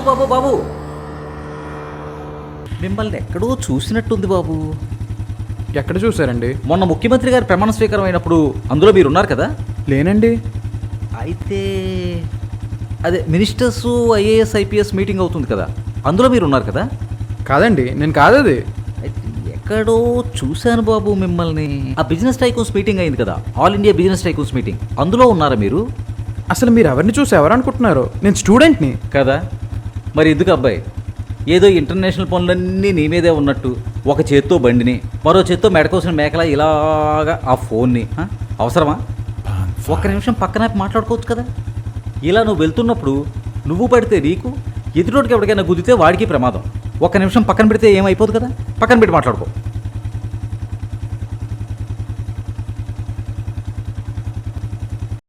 బాబు బాబు, మిమ్మల్ని ఎక్కడో చూసినట్టుంది బాబు. ఎక్కడ చూసారండి? మొన్న ముఖ్యమంత్రి గారు ప్రమాణ స్వీకారం అయినప్పుడు అందులో మీరు ఉన్నారు కదా? లేనండి. అయితే అదే మినిస్టర్స్ ఐఏఎస్ ఐపీఎస్ మీటింగ్ అవుతుంది కదా, అందులో మీరు ఉన్నారు కదా? కాదండి, నేను కాదు అది. అయితే ఎక్కడో చూశాను బాబు మిమ్మల్ని. ఆ బిజినెస్ టైకూన్స్ మీటింగ్ అయింది కదా, all India business tycoons meeting, అందులో ఉన్నారా మీరు? అసలు మీరు ఎవరిని చూసి ఎవరు అనుకుంటున్నారు? నేను స్టూడెంట్ని కదా. మరి ఎందుకు అబ్బాయి, ఏదో ఇంటర్నేషనల్ పనులన్నీ నీ మీదే ఉన్నట్టు ఒక చేత్తో బండిని, మరో చేత్తో మెడకోసిన మేకల ఇలాగా ఆ ఫోన్ని అవసరమా? ఒక్క నిమిషం పక్కన మాట్లాడుకోవచ్చు కదా. ఇలా నువ్వు వెళ్తున్నప్పుడు నువ్వు పడితే నీకు, ఎదుటోటికి ఎవరికైనా గుద్దితే వాడికి ప్రమాదం. ఒక్క నిమిషం పక్కన పెడితే ఏమైపోదు కదా. పక్కన పెట్టి మాట్లాడుకో.